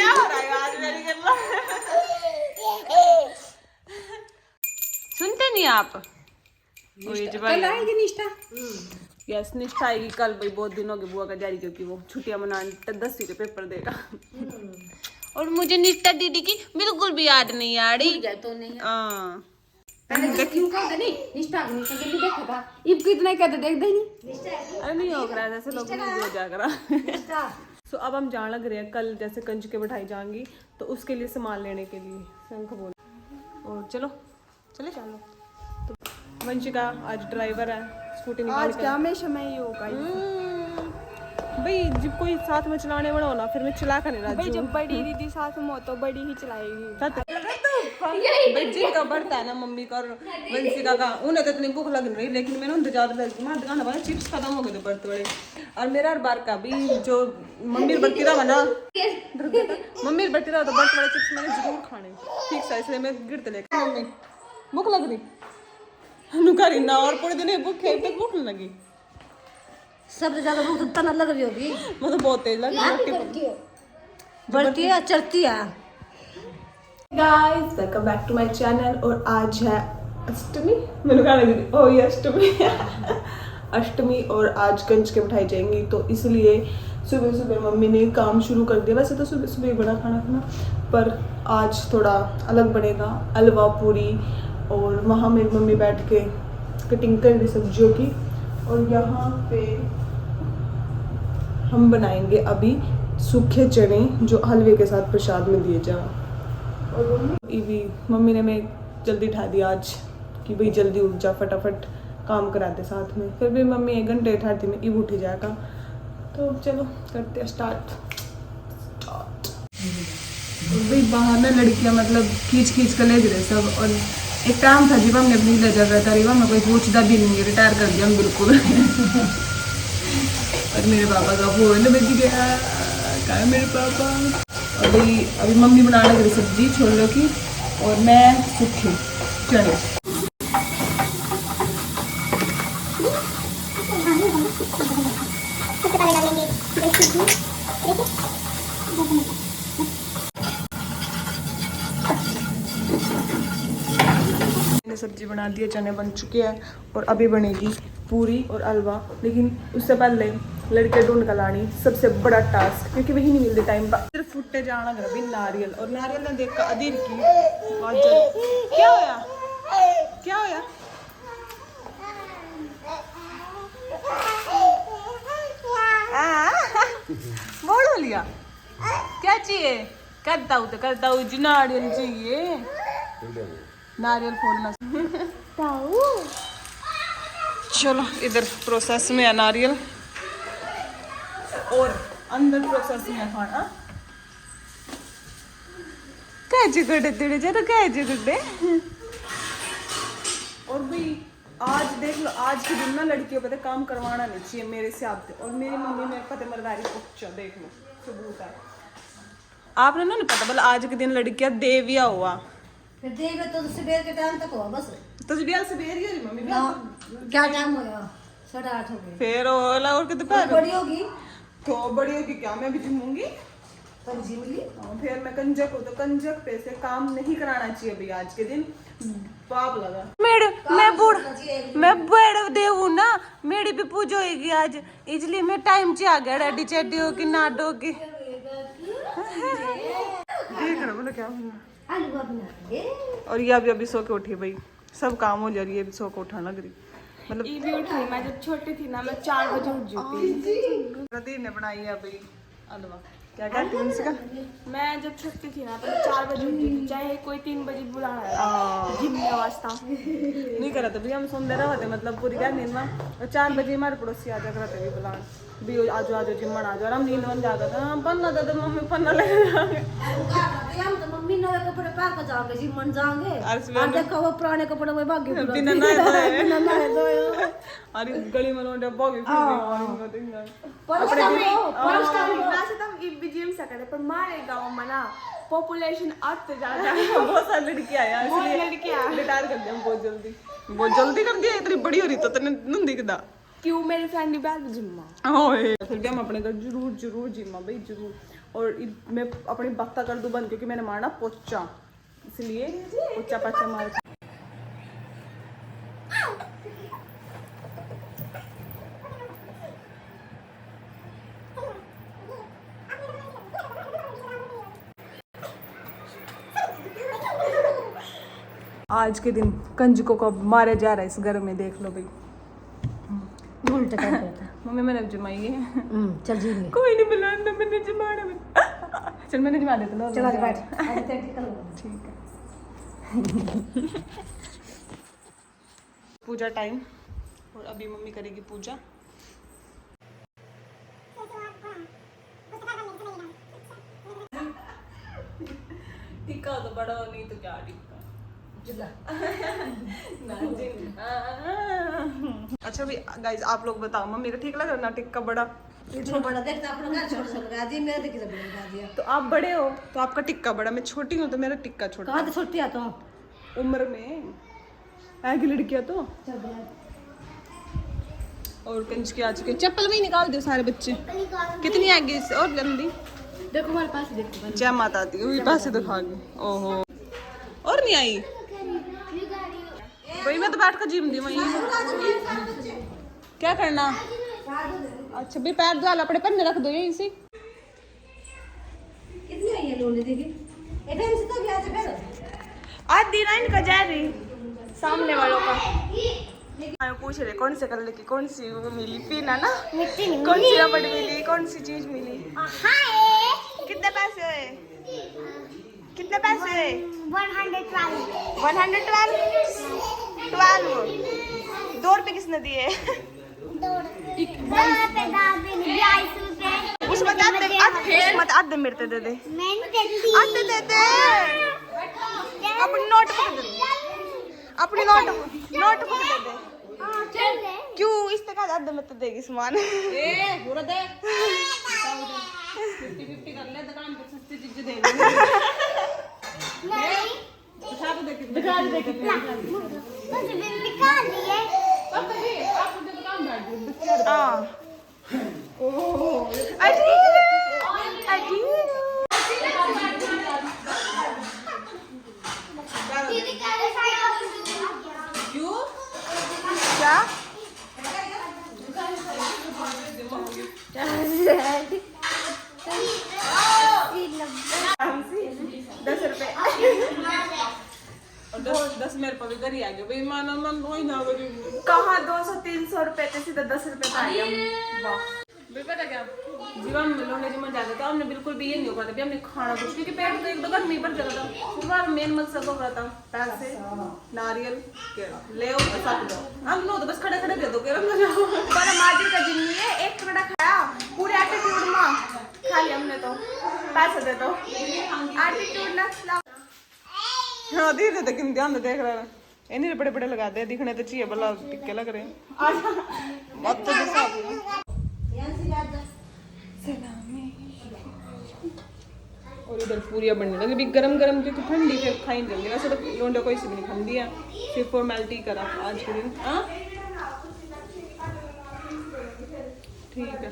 क्या हो रहा है आज मेरी गल्ला? सुनते नहीं आप? कल आएगी निष्ठा। यस निष्ठा आएगी कल भाई। बहुत दिन हो गए बुआ का जारी क्योंकि वो छुट्टियां मनाने 10वीं के पेपर देगा। और मुझे निष्ठा दीदी की बिल्कुल भी याद नहीं आ रही। तो नहीं हाँ क्यों कहते नहीं निष्ठा जल्दी देखा था इब कितना कहते देख दे नहीं। अरे नहीं हो रहा है जैसे लोग नहीं हो जा करा। सो अब हम जाने लग रहे हैं कल जैसे कंज के बैठाई जाएंगी तो उसके लिए सामान लेने के लिए शंख बोल। और चलो चलो तो वंशिका आज ड्राइवर है स्कूटी निकाल आज क्या हमेशा मैं ही होगा भाई जब कोई साथ में चलाने वाला हो ना फिर मैं चला कर नहीं रहा भाई जब बड़ी दीदी साथ में हो तो बड़ी ही चलाएगी। भाई जिनका बढ़ता है ना मम्मी का और वंशिका का उन्हें तो इतनी भूख लग रही लेकिन मैंने उनसे ज्यादा लगी मैं दुकान पर चिप्स खत्म हो गए थे बर्त बड़े। और मेरा हर बार का भी जो मम्मी बर्ती रहा ना मम्मी बर्ती रहा तो बर्त बड़े चिप्स मैंने जरूर खाने ठीक है इसलिए मैं गिरते लेकर मम्मी भूख लग रही नुकारी ना और पूरे दिन भूख खेल तक भूख नहीं लगी। सबसे ज्यादा भूख तो लग रही होगी मतलब बहुत तेज लगी बढ़ती है चढ़ती है। Guys welcome back to my channel. और आज है अष्टमी मैंने कहा लगी ओ ये अष्टमी अष्टमी और आज कंज के बिठाई जाएंगी तो इसलिए सुबह सुबह मम्मी ने काम शुरू कर दिया। वैसे तो सुबह सुबह बड़ा खाना पर आज थोड़ा अलग बनेगा हलवा पूरी। और वहाँ मेरी मम्मी बैठ के कटिंग कर रही सब्जियों की। और यहाँ पे हम बनाएंगे अभी सूखे चने जो हलवे के साथ प्रसाद में दिए जाए। और मम्मी ने मैं जल्दी उठा दिया आज कि भाई जल्दी उठ जा फटाफट काम कराते साथ में। फिर भी मम्मी 1 घंटे उठाती में इब उठी जाएगा। तो चलो करते हैं स्टार्ट। भाई बाहर ना लड़कियां मतलब खींच कर ले रहे सब। और एक टाइम था जब हमने अपनी ले जाकर तारीबा में कोई पूछता भी नहीं है रिटायर कर दिया हम बिल्कुल। और मेरे पापा का फोन बज गया कहाँ है मेरे पापा। अभी मम्मी बना लग रही सब्जी छोलों की और मैं सूखे चने। मैंने सब्जी बना दी है चने बन चुके हैं और अभी बनेगी पूरी और हलवा। लेकिन उससे पहले लड़के ढूंढ कर लानी सबसे बड़ा टास्क क्योंकि वही नहीं मिलते टाइम पर। सिर्फ फुटे जाना घर भी नारियल और नारियल ने देख कर अधीर की क्या होया क्या होया बोल लिया क्या चाहिए करता हूँ जी नारियल चाहिए नारियल फोड़ना। चलो इधर प्रोसेस में है नारियल और अंदर प्रोसेस में है खाना। कैसे गड्ढे तेरे जरा कैसे गड्ढे। और भाई आज देख लो आज के दिन ना लड़कियों पर काम करवाना नहीं चाहिए मेरे हिसाब से। और मेरी मम्मी मेरे पता मरदारी को देख लो सबूत है। आपने ना नहीं पता बोला आज के दिन लड़कियां देविया हुआ फिर देवे तो सुबह के टाइम तक हुआ बस तो बियाह से बेर गई मम्मी क्या टाइम होया 8:30 हो गए फिर और के दोपहर बड़ी होगी तो बड़ी होगी क्या मैं भी जिमूंगी तब जी मिली। फिर मैं कंजक हूँ तो कंजक पे से काम नहीं कराना चाहिए भाई आज के दिन पाप लगा। मैं बड़ देव ना मेरी भी पूजा होगी आज इसलिए मैं टाइम से आ गया रेडी चेडी हो कि ना डो की देख रहा बोला क्या हलवा बनाएंगे। और ये अभी सो के उठी भाई सब काम हो जा रही है अभी सो के उठाने लग रही मतलब ये भी उठी मैं जब छोटी थी ना मैं 4 बजे उठ जाती प्रदीप ने बनाई है भाई हलवा क्या कहती है उसका। मैं जब छोटी थी ना तो मैं 4 बजे उठती थी चाहे कोई 3 बजे बुलाना जिम में वास्ता नहीं करा तो भी हम सुन दे रहे होते मतलब पूरी क्या नींद में। और 4 बजे हमारे पड़ोसी आ जा करते भी बुलान भी आज जिम्मन आ जाओ हम नींद बन जाता था हम पन्ना दे मम्मी पन्ना लेके तो मम्मी नए कपड़े पहन कर जाओगे जिमन जाओगे और देखो वो पुराने कपड़े में भाग गए बिना नहाए धोए अरे गली में लोंडे भागे जिम सकते पर हमारे गाँव में ना पॉपुलेशन आते जाता है बहुत सारी लड़कियां हैं इसलिए लड़कियां रिटायर कर दिया बहुत जल्दी कर दिया इतनी बड़ी हो रही तो तने नहीं दिखता क्यों मेरी फ्रेंड भी बैठ जिम्मा ओए फिर भी हम अपने घर जरूर जिम्मा भाई जरूर। और मैं अपनी बत्ता कर दूं बंद क्योंकि मैंने मारना पोचा, इसलिए पोचा पाचा मार। आज के दिन कंजकों को मारा जा रहा है इस घर में, देख लो भाई। उल्टा कर देता मम्मी मैंने जमाई है। चल जी ले कोई नहीं बुलाना, मैंने जमाना। चल मैंने जमा देता लो। चल बैठ ठीक है। पूजा टाइम, और अभी मम्मी करेगी पूजा। टिक्का तो बड़ा हो, नहीं तो क्या टिक्का। अच्छा भाई गाइस, आप लोग बताओ मम्मी को ठीक लगा ना टिक्का बड़ा? ये छोटा बड़ा देखता अपना घर छोटा लगा दी, मेरा देखिए बड़ा लगा दिया। तो आप बड़े हो तो आपका टिक्का बड़ा, मैं छोटी हूँ तो मेरा टिक्का छोटा। कहाँ से छोटी आता हूँ उम्र में है की लड़कियां तो। और कंच के आ चुके, चप्पल भी निकाल दो सारे बच्चे। कितनी आएगी इससे और गंदी। देखो हमारे पास देखो। जय माता दी, वही पास दिखागी। ओहो और नहीं आई भाई, मैं तो बैठ कर जिम दी वहीं। क्या करना? अच्छा भी पैर धो अपने पन्ने रख दो यहीं से। कितनी आई है लोने देखी एटम से तो गया था फिर आज दिन इनका जा रही सामने वालों का। पूछ रहे कौन से कलर की कौन सी वो मिली पिन है ना, कौन सी रबड़ मिली, कौन सी चीज मिली। कितने पैसे हुए? कितने पैसे हुए? 112 2 रुपए किसने दिए? उसमें आधे मिलते दे दे, आधे दे दे। अपनी नोटबुक दे दे, अपनी नोटबुक दे दे। क्यों इस तरह आधे में तो देगी सामान। पूरा दे 50-50 कर ले, दुकान पे सस्ती चीज दे दिखा दे कितना। निकाल लिए हाँ क्यों क्या 10 रुपए और 10 मेरे पर भी घर ही आ गए भाई। मानो मन वही ना कहाँ 200-300 रुपए थे, सीधा 10 रुपए का आया। पता क्या जीवन में लोने जीवन जाते तो हमने बिल्कुल भी ये नहीं हो पाता, हमने खाना कुछ क्योंकि पेट तो एक दो गर्मी पर जगह था। शुरुआत मेन मकसद हो रहा था पैसे, नारियल ले आओ सब दो। हम नो तो बस खड़े खड़े दे दो के पर माजी का जिन्नी है 1 करोड़ खाया पूरे एटीट्यूड में खा लिया हमने तो। पैसे दे दो एटीट्यूड ना। हाँ धीरे धीरे किन ध्यान देख रहा है, इन्हें बड़े बड़े लगा दे, दिखने तो चाहिए भला टिक्के लग रहे हैं। और इधर पूरियां बनने लगी भी गरम गरम, क्योंकि ठंडी फिर खाई जल्दी। वैसे तो लोंडे कोई सी भी नहीं खाती है, सिर्फ फॉर्मेलिटी करा आज के दिन। हाँ ठीक है,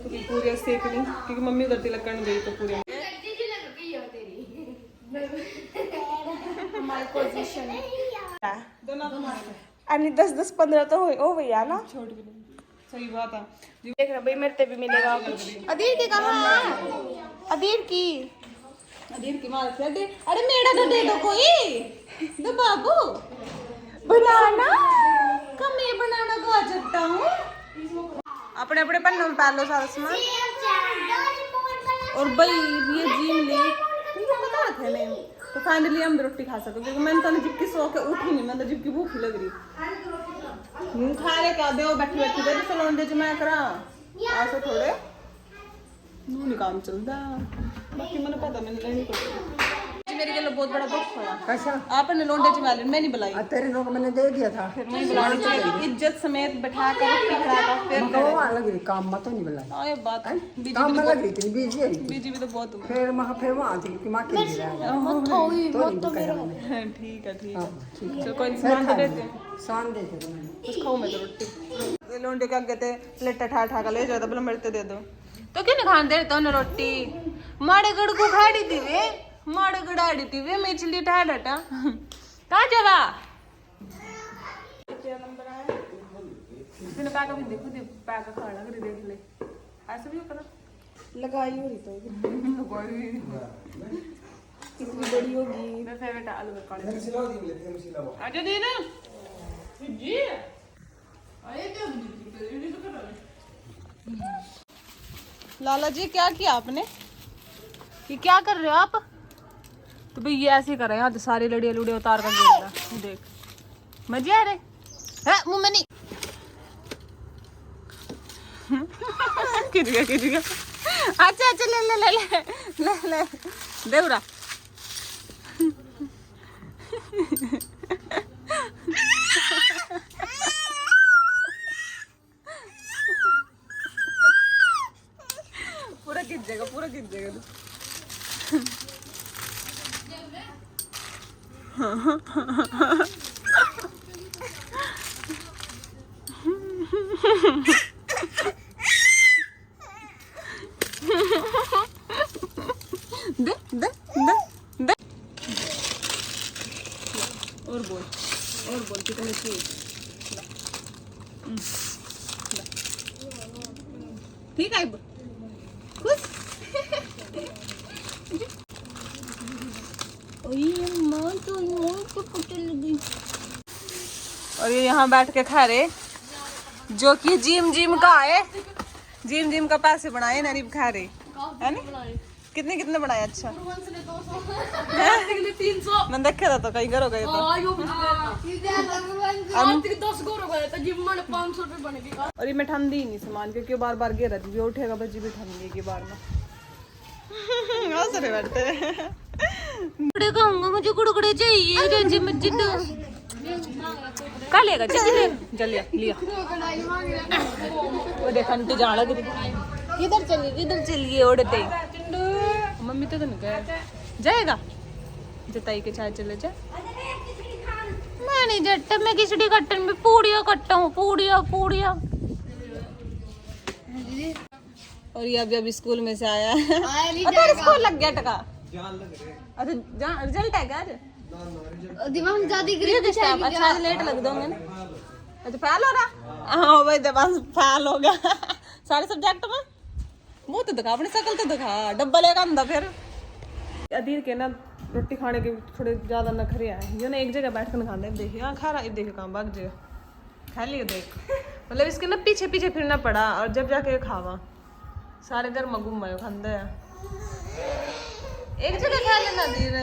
क्योंकि पूरियां सेकनी क्योंकि मम्मी उधर तिलक करने गई तो पूरियां हमारी पोजीशन दोनों तुम्हारे 10-15 तो हो भैया ना। छोड़ के सही बात है। देख रहा भाई मेरे भी मिलेगा। अधीर की कहाँ? अधीर की मार से दे। अरे मेरा तो दे दो कोई दो बाबू। बनाना कम ये बनाना को आ सकता हूँ। अपने अपने पन्नों में पाल लो सारा सामान। और भाई ये जिम ली तुमको पता था नहीं तो फाइनली हम रोटी खा सकते, क्योंकि मैंने तो जिबकी सो के उठी नहीं, मैं तो जिबकी भूख लग रही। खा ले क्या दे बैठी बैठी दे तो लौंडे च मैं करा ऐसे थोड़े नू नहीं काम चलता। बाकी मैंने पता मैंने लेनी पड़ी मेरे के लिए बहुत बड़ा दुख हुआ। कैसा आपने लौंडे च मैं नहीं बुलाई, तेरे लोग मैंने दे दिया था फिर मैं बुलानी चाहिए इज्जत समेत बैठा कर रोटी खिलाकर फिर वहाँ लगी काम मत नहीं बुलाई हाँ ये बात है। काम में लगी थी बिजी है बीजी भी तो बहुत हुआ। फिर वहाँ थी कि माँ के लिए ठीक है चलो कोई सामान तो देते हैं, सामान दे दे कुछ खाऊं मैं तो रोटी। लौंडे के आगे थे लेटा ठा ठा कर ले जाता बोला मेरे दे दो, तो क्यों नहीं खान दे तो न रोटी माड़े गड़ को खाड़ी थी वे माड़े गड़ाड़ी थी वे मेचली टाटा कहाँ जावा इसने पैका भी देखो दे पैका खाना कर देख ले ऐसे भी होता ना लगाई हो रही तो कितनी बड़ी होगी। मेरा फेवरेट आलू का काले आजा दे ना जी आए तो लाला जी क्या किया आपने ये क्या कर रहे हो आप तो भाई ये ऐसे ही कर रहे हैं यहाँ तो सारी लड़िया लुड़िया उतार कर गिर रहा देख मजे आ रहे हैं मुंह में नहीं खिंच गया अच्छा अच्छा ले ले ले ले ले ले देवरा पूरा खिंच जाएगा दे दे दे दे और बोल कितने चाहिए ठीक है खुश और ये यहाँ बैठ के खा रहे जो कि जिम का है जिम का पैसे बनाए नरीब खा रहे है ना कितने बनाए अच्छा 300 मैं देखा था तो कहीं घर हो गए तो और ये मैं ठंडी ही नहीं सामान क्योंकि बार बार गिर रही है उठेगा बच्ची भी ठंडी की बार में हंसने बैठते कहूंगा मुझे कुड़कुड़े चाहिए रंजी मस्जिद का लेगा चल लिया वो देखा तो जान लग किधर चलिए उड़ते मम्मी तो नहीं कह जाएगा जताई के चाय चले जा मैं नहीं जट मैं खिचड़ी कट्टन में पूड़िया कट्टा हूँ पूड़िया और ये अभी स्कूल में से आया है स्कूल लग गया टका अच्छा रिजल्ट है क्या आज दिमाग ज्यादा अच्छा लेट लग दोगे ना अच्छा फेल हो रहा हाँ भाई दिमाग फेल हो गया सारे सब्जेक्ट में मुँह तो दिखा अपनी शकल तो दिखा डब्बा लेगा अंदर फिर अधीर के ना रोटी खाने के थोड़े ज्यादा नखरे आए ये ना एक जगह बैठ कर खाते देखे हाँ खा रहा देखे काम भाग जगह खा लियो देख मतलब इसके ना पीछे फिरना पड़ा और जब जाके खावा सारे घर में घूम खाते एक जगह खा लेना धीर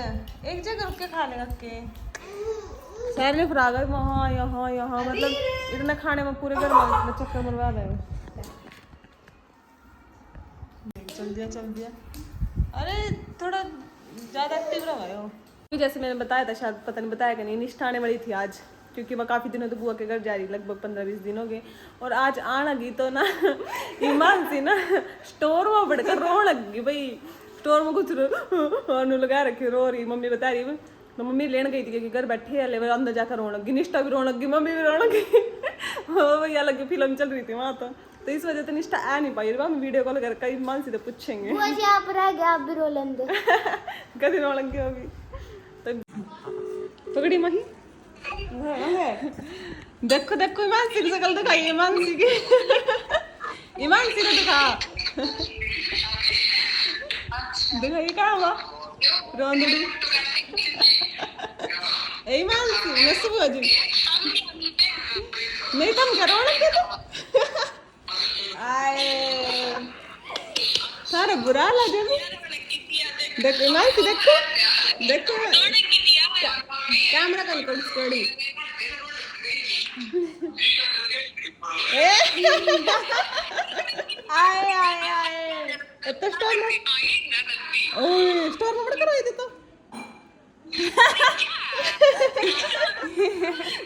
एक जगह रुक के खा लेगा के शहर में फ्राग वहाँ यहाँ मतलब इतना खाने में पूरे घर में चक्कर मरवा रहे चल दिया अरे थोड़ा ज़्यादा एक्टिव रहा हो जैसे मैंने बताया था शायद पता नहीं बताया कि नहीं निष्ठा आने वाली थी आज क्योंकि वह काफ़ी दिनों तो बुआ के घर जा रही लगभग 15-20 दिन हो गए और आज आने लगी तो ना ईमान सी ना स्टोर में बढ़कर रो लगी भाई स्टोर में कुछ लगा रखी रो रही मम्मी बता रही तो मम्मी लेने गई थी क्योंकि घर बैठे है ले अंदर जाकर रोने लगी निष्ठा भी रोने लगी मम्मी भी रोने लगी भैया लगी फिल्म चल रही थी वहाँ तो इस वजह से निष्ठा आ नहीं पाई हम वीडियो कॉल कर कई मान सीधे पूछेंगे आप रह गया आप भी रो लेंगे कभी रो लगी होगी तो पकड़ी मही देखो ईमानसी की शकल दिखाई ईमानसी की ईमानसी ने दिखा दिखाई क्या हुआ रोंदड़ी ईमानसी नस्ब हो जी नहीं तुम करो लगे तो आए सारा बुरा लगे देखो ईमानसी देखो कैमरा कल कर स्टडी आए तो स्टोर में ओए स्टोर में बड़ा करवाई दे तो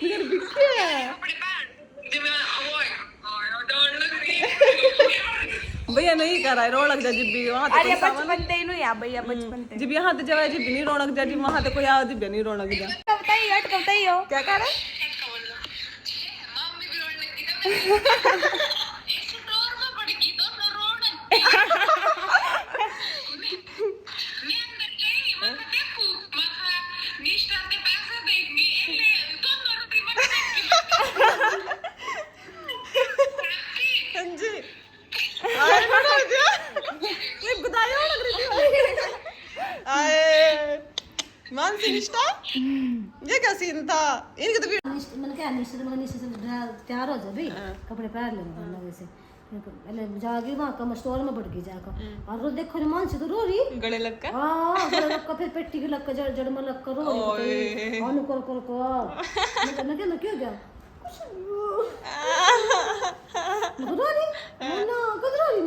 मेरे बिट्टे भैया नहीं कर रहा है रौनक जा जिब्बी वहां तो अरे बचपन ते नु या भैया बचपन ते जिब्बी यहां तो जवा जिब्बी नहीं रौनक जा जिब्बी वहां तो कोई आ जिब्बी नहीं रौनक जा बताइयो क्या कह रहा है सी रिश्ता, ये क्या सीन था इनके तो मैंने क्या निश्चित से तैयार हो जा भाई कपड़े पहन लेंगे लगे से पहले जाके वहाँ का स्टोर में बढ़ गई जाकर और वो देखो मान से तो रो रही गले लग का हाँ गले लग का फिर पेटी के लग का जड़ में लग कर रो रही अनु कर मैं क्यों गया रो रही ना कदरो रही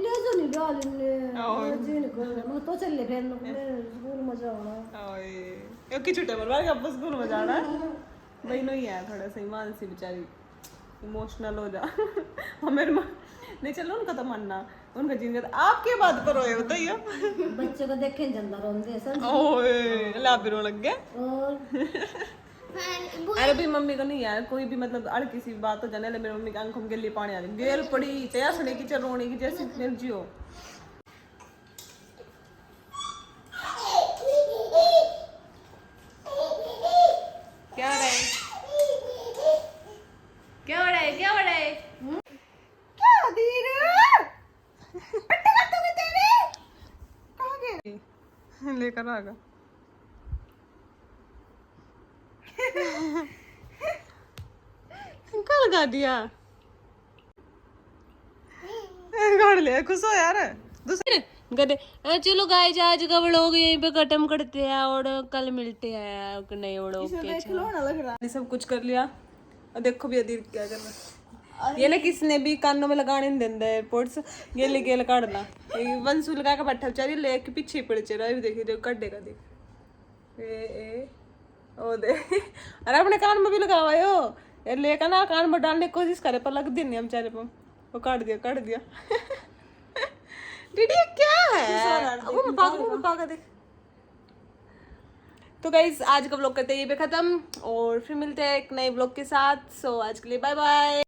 ले जो नहीं डाल ने जीन कर मैं तो चल ले फिर स्कूल में जाना ओए की छुट्टे पर बार का स्कूल में जाना भाई नहीं है थोड़ा सा ईमान सी बेचारी इमोशनल हो जा और मेरे माँ नहीं चलो उनका तो मानना उनका जीन का आपके बात पर रोए बताइए बच्चों को देखे जंदा रोंदे सब ओए लाभ रो लग गया और अरे भाई मम्मी को नहीं यार कोई भी मतलब अड़ किसी बात हो जाने ले मेरी मम्मी की आंखों के लिए पानी आ रही गेल पड़ी चाहे हंसने की चाहे रोने की जैसी एनर्जी हो क्या हो रहा है क्या हो रहा है क्या हो रहा है क्या धीरे अट्टे कर तुम्हें तेरे कहाँ गए लेकर आ गया कल गा दिया गाड़ लिया खुश हो यार दूसरे गदे चलो गाइस आज का व्लॉग यहीं पे खत्म करते हैं और कल मिलते हैं नए व्लॉग के साथ सब कुछ कर लिया और देखो भी अदीर क्या कर रहा ये ना किसने भी कानों में लगाने नहीं देंगे एयरपोर्ट्स ये लेके काटना वंशु लगा के बैठा बेचारी लेके पीछे पड़े चल रहा देखिए देखो कटेगा देख ए ओ दे अरे अपने कान में भी लगावा यो ये लेकर ना कान में डालने की कोशिश करे पर लग दिन नहीं हम बेचारे पर वो काट दिया दीदी ये क्या है वो पागा देख तो गाइस आज का व्लॉग करते हैं ये पे खत्म और फिर मिलते हैं एक नए व्लॉग के साथ सो आज के लिए बाय बाय।